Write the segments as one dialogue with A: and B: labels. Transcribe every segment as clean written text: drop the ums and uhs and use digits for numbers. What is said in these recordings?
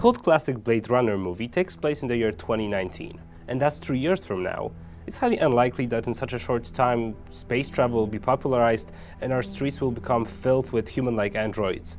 A: cult classic Blade Runner movie takes place in the year 2019, and that's 3 years from now. It's highly unlikely that in such a short time space travel will be popularized and our streets will become filled with human-like androids.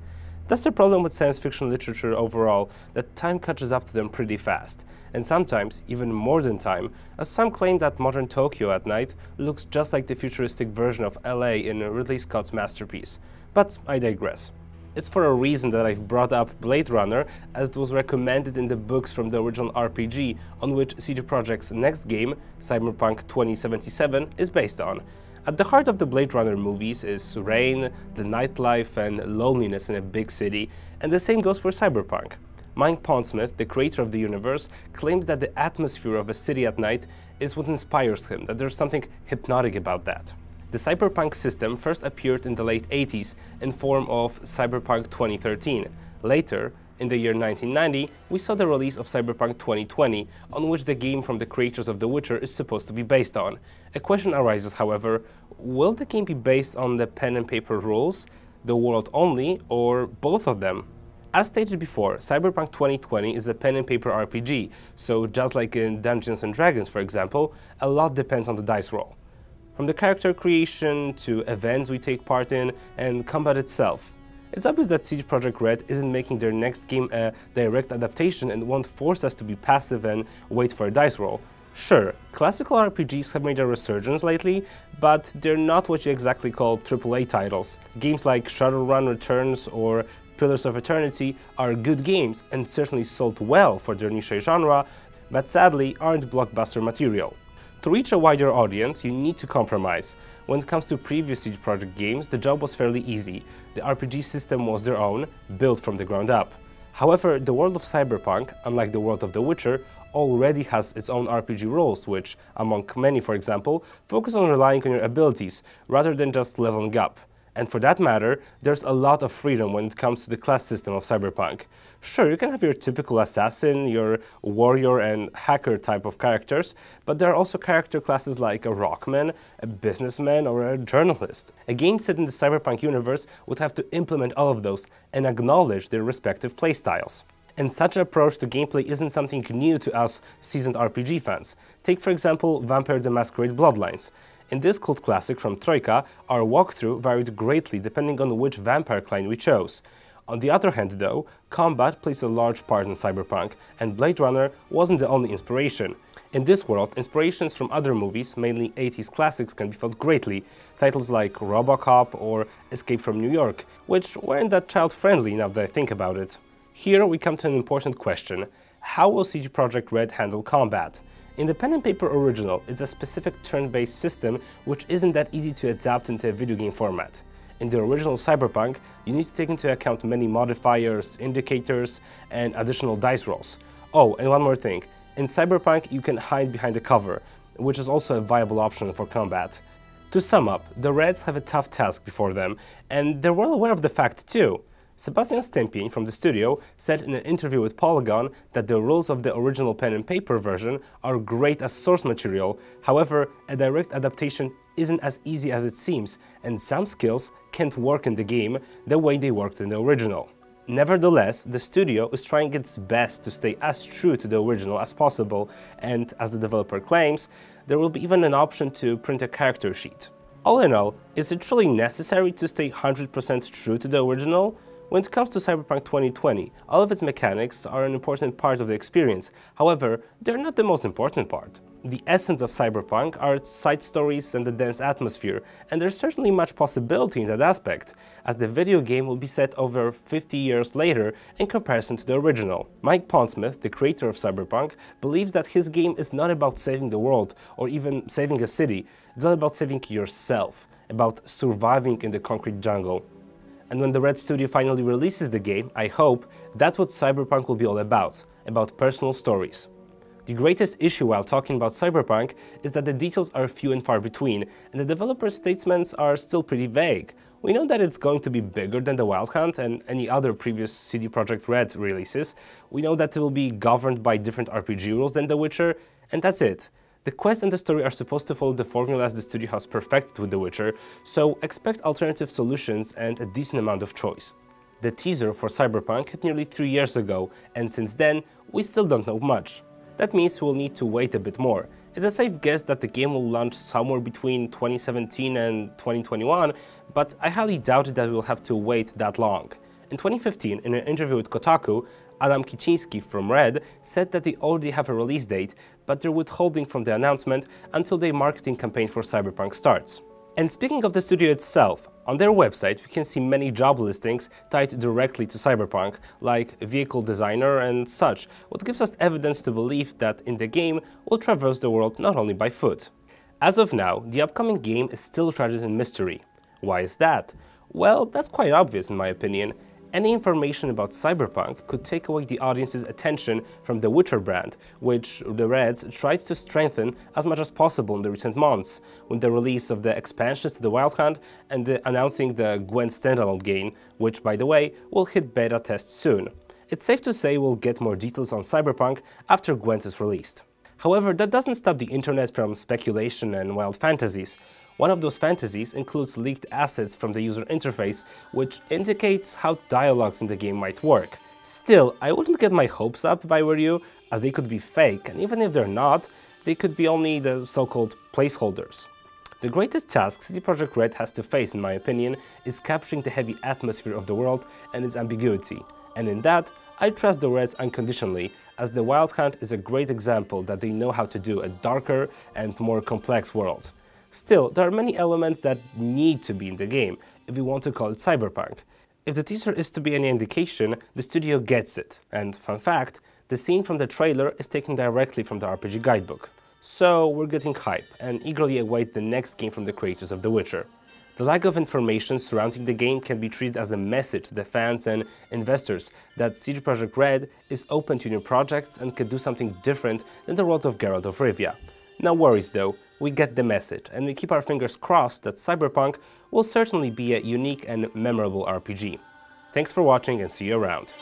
A: That's the problem with science fiction literature overall, that time catches up to them pretty fast, and sometimes even more than time, as some claim that modern Tokyo at night looks just like the futuristic version of LA in Ridley Scott's masterpiece. But I digress. It's for a reason that I've brought up Blade Runner, as it was recommended in the books from the original RPG on which CD Projekt's next game, Cyberpunk 2077, is based on. At the heart of the Blade Runner movies is rain, the nightlife and loneliness in a big city, and the same goes for Cyberpunk. Mike Pondsmith, the creator of the universe, claims that the atmosphere of a city at night is what inspires him, that there's something hypnotic about that. The Cyberpunk system first appeared in the late 80s in form of Cyberpunk 2013. Later, in the year 1990, we saw the release of Cyberpunk 2020, on which the game from the creators of The Witcher is supposed to be based on. A question arises, however, will the game be based on the pen and paper rules, the world only, or both of them? As stated before, Cyberpunk 2020 is a pen and paper RPG, so just like in Dungeons & Dragons, for example, a lot depends on the dice roll. From the character creation to events we take part in and combat itself. It's obvious that CD Projekt Red isn't making their next game a direct adaptation and won't force us to be passive and wait for a dice roll. Sure, classical RPGs have made a resurgence lately, but they're not what you exactly call AAA titles. Games like Shadowrun Returns or Pillars of Eternity are good games and certainly sold well for their niche genre, but sadly aren't blockbuster material. To reach a wider audience, you need to compromise. When it comes to previous CD Projekt games, the job was fairly easy. The RPG system was their own, built from the ground up. However, the world of Cyberpunk, unlike the world of The Witcher, already has its own RPG rules, which, among many for example, focus on relying on your abilities, rather than just leveling up. And for that matter, there's a lot of freedom when it comes to the class system of Cyberpunk. Sure, you can have your typical assassin, your warrior and hacker type of characters, but there are also character classes like a rockman, a businessman, or a journalist. A game set in the Cyberpunk universe would have to implement all of those and acknowledge their respective playstyles. And such an approach to gameplay isn't something new to us seasoned RPG fans. Take for example Vampire the Masquerade Bloodlines. In this cult classic from Troika, our walkthrough varied greatly depending on which vampire clan we chose. On the other hand though, combat plays a large part in Cyberpunk, and Blade Runner wasn't the only inspiration. In this world, inspirations from other movies, mainly 80s classics, can be felt greatly. Titles like RoboCop or Escape from New York, which weren't that child-friendly now that I think about it. Here we come to an important question. How will CD Projekt Red handle combat? In the pen and paper original, it's a specific turn-based system which isn't that easy to adapt into a video game format. In the original Cyberpunk, you need to take into account many modifiers, indicators, and additional dice rolls. Oh, and one more thing. In Cyberpunk, you can hide behind the cover, which is also a viable option for combat. To sum up, the Reds have a tough task before them, and they're well aware of the fact too. Sebastian Stempien from the studio said in an interview with Polygon that the rules of the original pen and paper version are great as source material, however, a direct adaptation isn't as easy as it seems, and some skills can't work in the game the way they worked in the original. Nevertheless, the studio is trying its best to stay as true to the original as possible, and as the developer claims, there will be even an option to print a character sheet. All in all, is it truly necessary to stay 100% true to the original? When it comes to Cyberpunk 2020, all of its mechanics are an important part of the experience, however, they're not the most important part. The essence of Cyberpunk are its side stories and the dense atmosphere, and there's certainly much possibility in that aspect, as the video game will be set over 50 years later in comparison to the original. Mike Pondsmith, the creator of Cyberpunk, believes that his game is not about saving the world or even saving a city, it's all about saving yourself, about surviving in the concrete jungle. And when the Red Studio finally releases the game, I hope that's what Cyberpunk will be all about personal stories. The greatest issue while talking about Cyberpunk is that the details are few and far between, and the developer's statements are still pretty vague. We know that it's going to be bigger than the Wild Hunt and any other previous CD Projekt Red releases. We know that it will be governed by different RPG rules than The Witcher, and that's it. The quest and the story are supposed to follow the formulas the studio has perfected with The Witcher, so expect alternative solutions and a decent amount of choice. The teaser for Cyberpunk hit nearly 3 years ago, and since then, we still don't know much. That means we'll need to wait a bit more. It's a safe guess that the game will launch somewhere between 2017 and 2021, but I highly doubt that we'll have to wait that long. In 2015, in an interview with Kotaku, Adam Kiciński from Red said that they already have a release date, but they're withholding from the announcement until their marketing campaign for Cyberpunk starts. And speaking of the studio itself, on their website we can see many job listings tied directly to Cyberpunk, like vehicle designer and such, what gives us evidence to believe that in the game we'll traverse the world not only by foot. As of now, the upcoming game is still shrouded in mystery. Why is that? Well, that's quite obvious in my opinion. Any information about Cyberpunk could take away the audience's attention from the Witcher brand, which the Reds tried to strengthen as much as possible in the recent months, with the release of the expansions to the Wild Hunt and announcing the Gwent standalone game, which, by the way, will hit beta tests soon. It's safe to say we'll get more details on Cyberpunk after Gwent is released. However, that doesn't stop the internet from speculation and wild fantasies. One of those fantasies includes leaked assets from the user interface, which indicates how dialogues in the game might work. Still, I wouldn't get my hopes up if I were you, as they could be fake, and even if they're not, they could be only the so-called placeholders. The greatest task CD Projekt Red has to face, in my opinion, is capturing the heavy atmosphere of the world and its ambiguity, and in that, I trust the Reds unconditionally, as the Wild Hunt is a great example that they know how to do a darker and more complex world. Still, there are many elements that need to be in the game, if we want to call it Cyberpunk. If the teaser is to be any indication, the studio gets it, and fun fact, the scene from the trailer is taken directly from the RPG guidebook. So we're getting hype, and eagerly await the next game from the creators of The Witcher. The lack of information surrounding the game can be treated as a message to the fans and investors that CD Projekt Red is open to new projects and can do something different than the world of Geralt of Rivia. No worries though, we get the message, and we keep our fingers crossed that Cyberpunk will certainly be a unique and memorable RPG. Thanks for watching and see you around.